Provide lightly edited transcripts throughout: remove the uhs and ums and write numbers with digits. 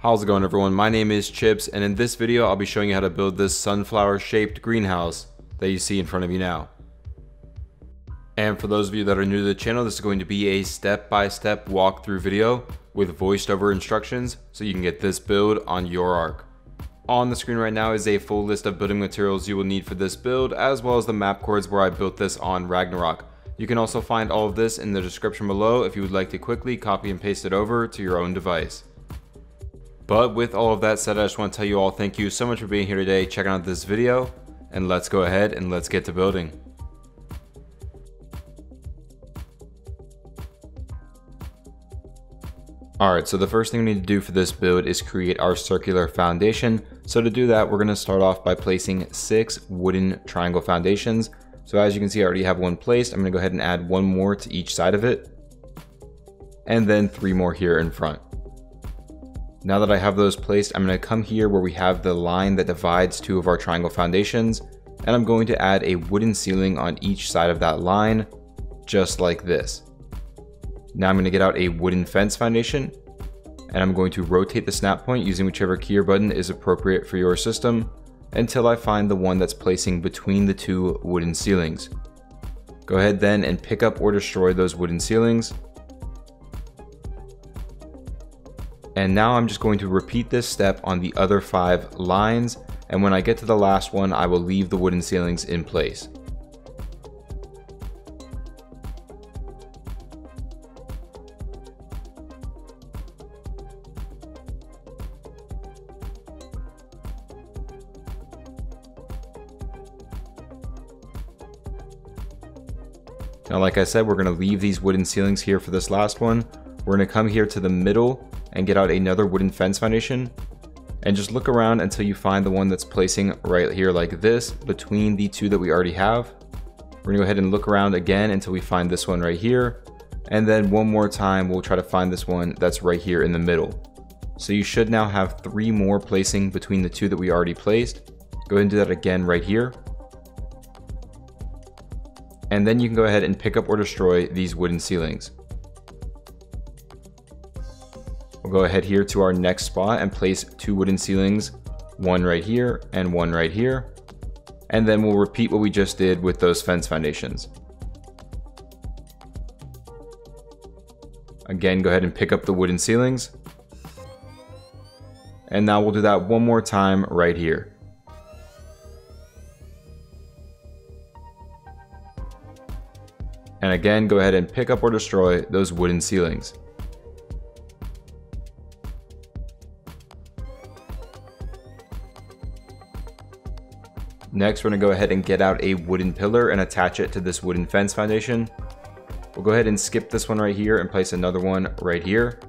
How's it going, everyone? My name is Chips, and in this video I'll be showing you how to build this sunflower shaped greenhouse that you see in front of you now. And for those of you that are new to the channel, this is going to be a step-by-step walkthrough video with voiced over instructions so you can get this build on your arc. On the screen right now is a full list of building materials you will need for this build, as well as the map coords where I built this on Ragnarok. You can also find all of this in the description below if you would like to quickly copy and paste it over to your own device. But with all of that said, I just want to tell you all thank you so much for being here today, checking out this video, and let's go ahead and let's get to building. Alright, so the first thing we need to do for this build is create our circular foundation. So to do that, we're going to start off by placing 6 wooden triangle foundations. So as you can see, I already have one placed. I'm going to go ahead and add one more to each side of it, and then 3 more here in front. Now that I have those placed, I'm going to come here where we have the line that divides 2 of our triangle foundations, and I'm going to add a wooden ceiling on each side of that line, just like this. Now I'm going to get out a wooden fence foundation, and I'm going to rotate the snap point using whichever key or button is appropriate for your system until I find the one that's placing between the 2 wooden ceilings. Go ahead then and pick up or destroy those wooden ceilings. And now I'm just going to repeat this step on the other 5 lines, and when I get to the last one, I will leave the wooden ceilings in place. Now, like I said, we're going to leave these wooden ceilings here for this last one. We're going to come here to the middle and get out another wooden fence foundation, and just look around until you find the one that's placing right here like this between the 2 that we already have. We're going to go ahead and look around again until we find this one right here, and then one more time we'll try to find this one that's right here in the middle. So you should now have 3 more placing between the 2 that we already placed. Go ahead and do that again right here. And then you can go ahead and pick up or destroy these wooden ceilings. We'll go ahead here to our next spot and place 2 wooden ceilings, one right here and one right here. And then we'll repeat what we just did with those fence foundations. Again, go ahead and pick up the wooden ceilings. And now we'll do that one more time right here. And again, go ahead and pick up or destroy those wooden ceilings. Next, we're going to go ahead and get out a wooden pillar and attach it to this wooden fence foundation. We'll go ahead and skip this one right here and place another one right here.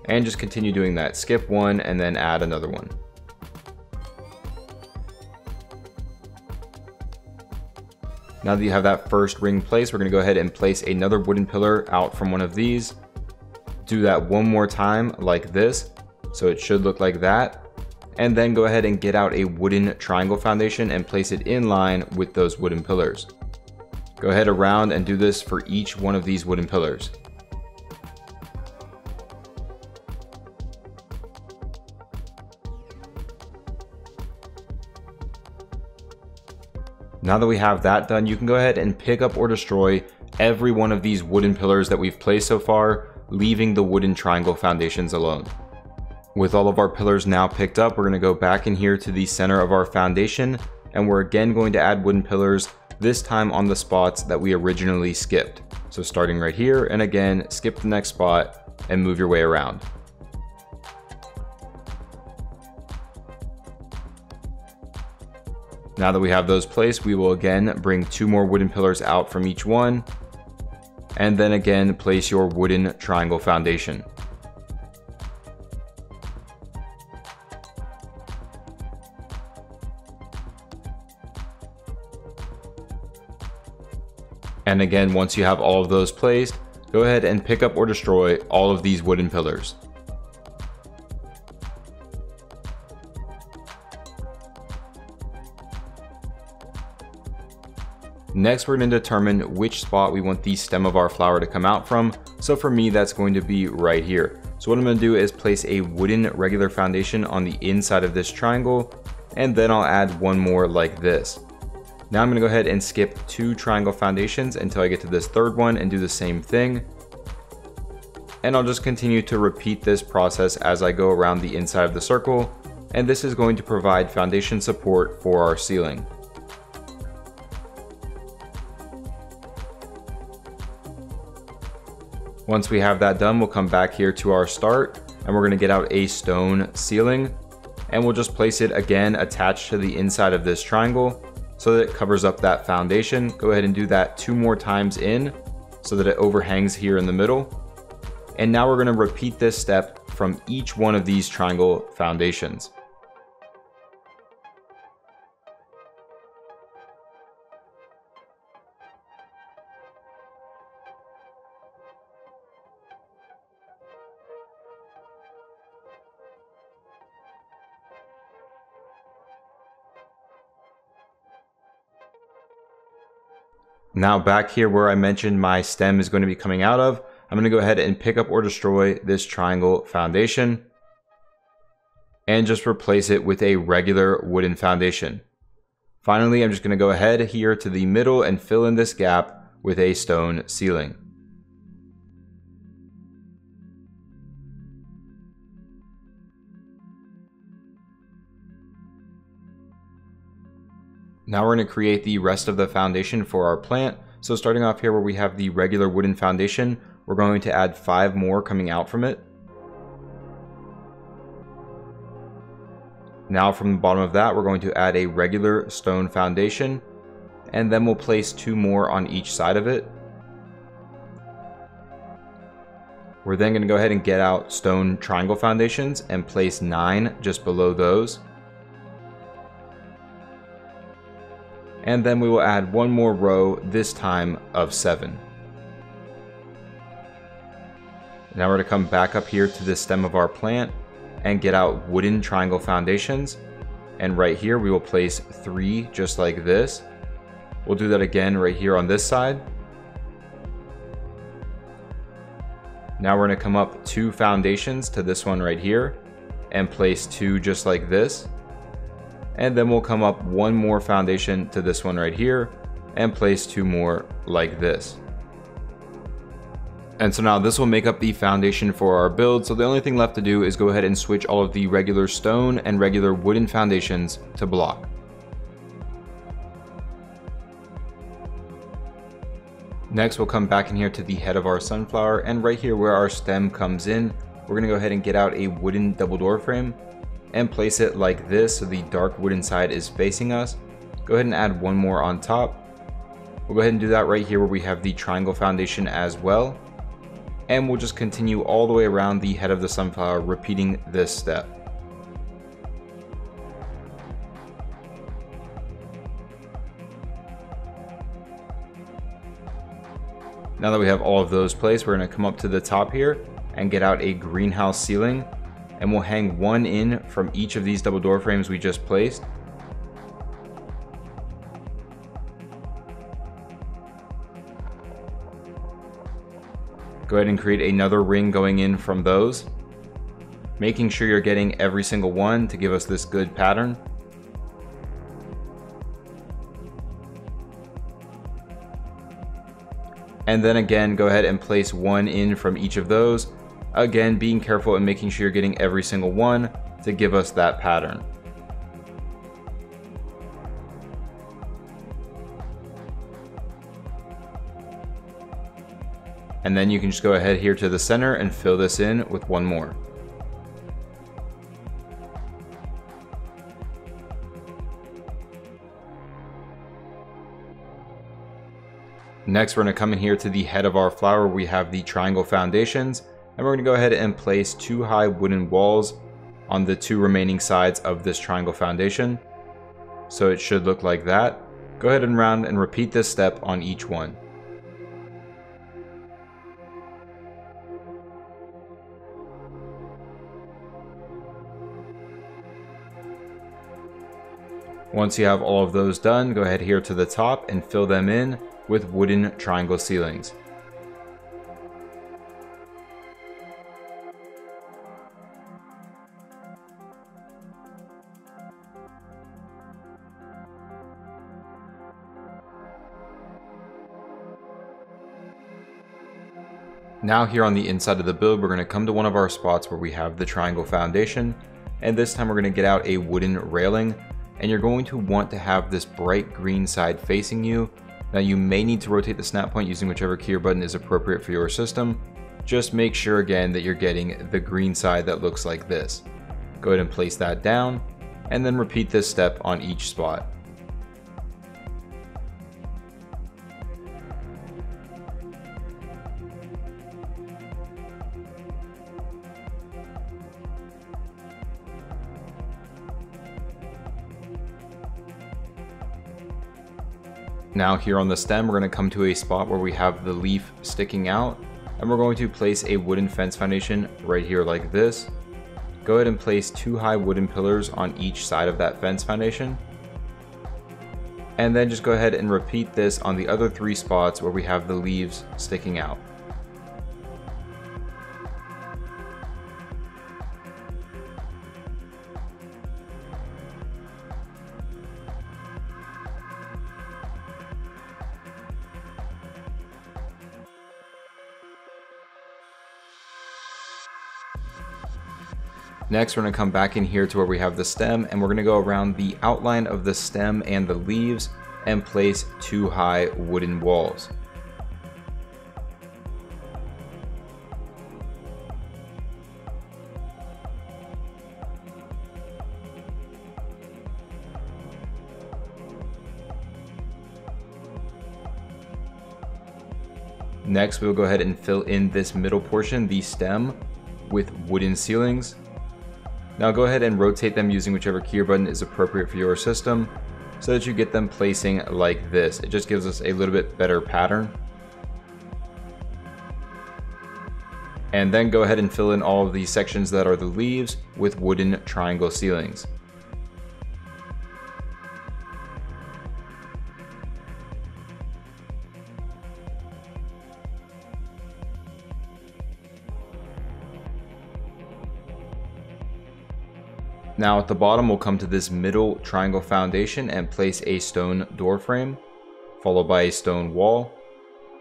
And just continue doing that. Skip one and then add another one. Now that you have that first ring placed, we're going to go ahead and place another wooden pillar out from one of these. Do that one more time like this. So it should look like that. And then go ahead and get out a wooden triangle foundation and place it in line with those wooden pillars. Go ahead around and do this for each one of these wooden pillars. Now that we have that done, you can go ahead and pick up or destroy every one of these wooden pillars that we've placed so far, leaving the wooden triangle foundations alone. With all of our pillars now picked up, we're going to go back in here to the center of our foundation, and we're again going to add wooden pillars, this time on the spots that we originally skipped. So starting right here, and again, skip the next spot and move your way around. Now that we have those placed, we will again bring 2 more wooden pillars out from each one, and then again place your wooden triangle foundation. And again, once you have all of those placed, go ahead and pick up or destroy all of these wooden pillars. Next, we're going to determine which spot we want the stem of our flower to come out from. So for me, that's going to be right here. So what I'm going to do is place a wooden regular foundation on the inside of this triangle, and then I'll add one more like this. Now I'm going to go ahead and skip 2 triangle foundations until I get to this third one and do the same thing. And I'll just continue to repeat this process as I go around the inside of the circle, and this is going to provide foundation support for our ceiling. Once we have that done, we'll come back here to our start, and we're going to get out a stone ceiling, and we'll just place it again attached to the inside of this triangle so that it covers up that foundation. Go ahead and do that 2 more times in so that it overhangs here in the middle. And now we're going to repeat this step from each one of these triangle foundations. Now back here where I mentioned my stem is going to be coming out of, I'm going to go ahead and pick up or destroy this triangle foundation and just replace it with a regular wooden foundation. Finally, I'm just going to go ahead here to the middle and fill in this gap with a stone ceiling. Now we're going to create the rest of the foundation for our plant. So starting off here where we have the regular wooden foundation, we're going to add 5 more coming out from it. Now from the bottom of that, we're going to add a regular stone foundation, and then we'll place 2 more on each side of it. We're then going to go ahead and get out stone triangle foundations and place 9 just below those. And then we will add 1 more row, this time of 7. Now we're going to come back up here to the stem of our plant and get out wooden triangle foundations. And right here we will place 3 just like this. We'll do that again right here on this side. Now we're going to come up 2 foundations to this one right here and place 2 just like this. And then we'll come up 1 more foundation to this one right here and place 2 more like this. And so now this will make up the foundation for our build. So the only thing left to do is go ahead and switch all of the regular stone and regular wooden foundations to block. Next, we'll come back in here to the head of our sunflower, and right here where our stem comes in, we're going to go ahead and get out a wooden double door frame and place it like this so the dark wooden side is facing us. Go ahead and add 1 more on top. We'll go ahead and do that right here where we have the triangle foundation as well. And we'll just continue all the way around the head of the sunflower, repeating this step. Now that we have all of those placed, we're going to come up to the top here and get out a greenhouse ceiling. And we'll hang 1 in from each of these double door frames we just placed. Go ahead and create another ring going in from those, making sure you're getting every single one to give us this good pattern. And then again, go ahead and place 1 in from each of those. Again, being careful and making sure you're getting every single one to give us that pattern. And then you can just go ahead here to the center and fill this in with 1 more. Next, we're going to come in here to the head of our flower. We have the triangle foundations. And we're going to go ahead and place 2 high wooden walls on the 2 remaining sides of this triangle foundation. So it should look like that. Go ahead and round and repeat this step on each one. Once you have all of those done, go ahead here to the top and fill them in with wooden triangle ceilings. Now here on the inside of the build, we're going to come to one of our spots where we have the triangle foundation, and this time we're going to get out a wooden railing, and you're going to want to have this bright green side facing you. Now you may need to rotate the snap point using whichever key or button is appropriate for your system. Just make sure again that you're getting the green side that looks like this. Go ahead and place that down, and then repeat this step on each spot. Now here on the stem, we're going to come to a spot where we have the leaf sticking out, and we're going to place a wooden fence foundation right here like this. Go ahead and place 2 high wooden pillars on each side of that fence foundation. And then just go ahead and repeat this on the other 3 spots where we have the leaves sticking out. Next, we're going to come back in here to where we have the stem, and we're going to go around the outline of the stem and the leaves and place 2 high wooden walls. Next, we'll go ahead and fill in this middle portion, the stem, with wooden ceilings. Now go ahead and rotate them using whichever key or button is appropriate for your system so that you get them placing like this. It just gives us a little bit better pattern. And then go ahead and fill in all of these sections that are the leaves with wooden triangle ceilings. Now at the bottom, we'll come to this middle triangle foundation and place a stone door frame, followed by a stone wall,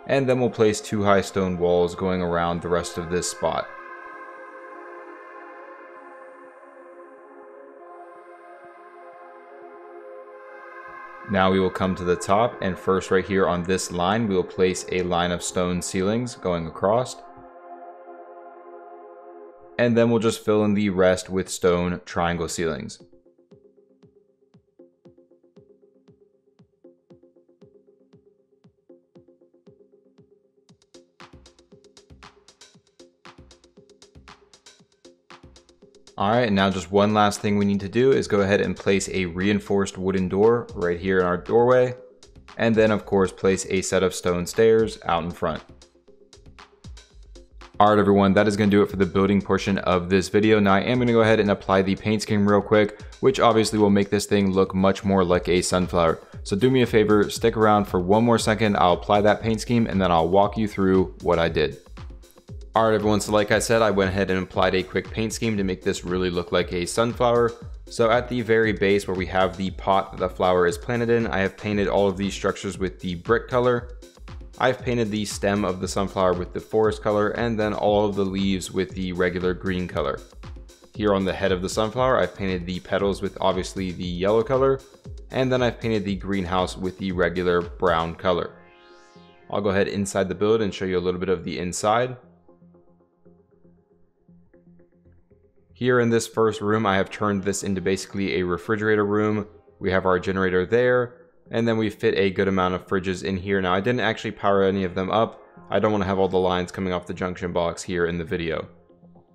and then we'll place 2 high stone walls going around the rest of this spot. Now we will come to the top, and first right here on this line, we will place a line of stone ceilings going across. And then we'll just fill in the rest with stone triangle ceilings. Alright, and now just one last thing we need to do is go ahead and place a reinforced wooden door right here in our doorway. And then of course place a set of stone stairs out in front. Alright everyone, that is going to do it for the building portion of this video. Now I am going to go ahead and apply the paint scheme real quick, which obviously will make this thing look much more like a sunflower. So do me a favor, stick around for one more second, I'll apply that paint scheme and then I'll walk you through what I did. Alright everyone, so like I said, I went ahead and applied a quick paint scheme to make this really look like a sunflower. So at the very base where we have the pot that the flower is planted in, I have painted all of these structures with the brick color. I've painted the stem of the sunflower with the forest color, and then all of the leaves with the regular green color. Here on the head of the sunflower, I've painted the petals with obviously the yellow color, and then I've painted the greenhouse with the regular brown color. I'll go ahead inside the build and show you a little bit of the inside. Here in this first room, I have turned this into basically a refrigerator room. We have our generator there. And then we fit a good amount of fridges in here. Now I didn't actually power any of them up. I don't want to have all the lines coming off the junction box here in the video.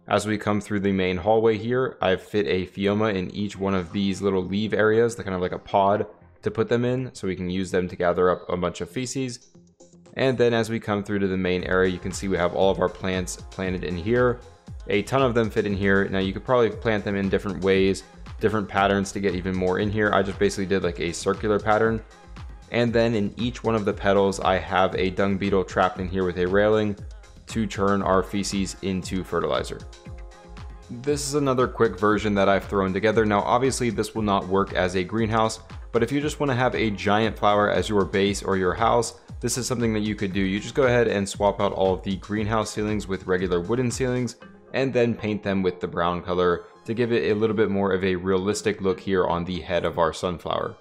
As we come through the main hallway here, I've fit a Fioma in each one of these little leave areas, they're kind of like a pod to put them in, so we can use them to gather up a bunch of feces. And then as we come through to the main area, you can see we have all of our plants planted in here. A ton of them fit in here. Now you could probably plant them in different ways, different patterns to get even more in here. I just basically did like a circular pattern. And then in each one of the petals, I have a dung beetle trapped in here with a railing to turn our feces into fertilizer. This is another quick version that I've thrown together. Now obviously this will not work as a greenhouse, But if you just want to have a giant flower as your base or your house, this is something that you could do. You just go ahead and swap out all of the greenhouse ceilings with regular wooden ceilings, and then paint them with the brown color to give it a little bit more of a realistic look here on the head of our sunflower.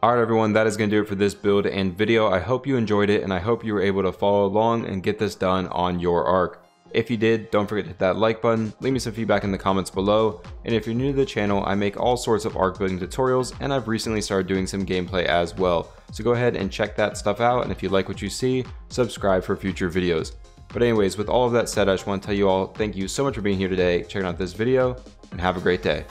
Alright everyone, that is going to do it for this build and video. I hope you enjoyed it, and I hope you were able to follow along and get this done on your arc. If you did, don't forget to hit that like button, leave me some feedback in the comments below, and if you're new to the channel, I make all sorts of arc building tutorials, and I've recently started doing some gameplay as well. So go ahead and check that stuff out, and if you like what you see, subscribe for future videos. But anyways, with all of that said, I just want to tell you all thank you so much for being here today, checking out this video, and have a great day.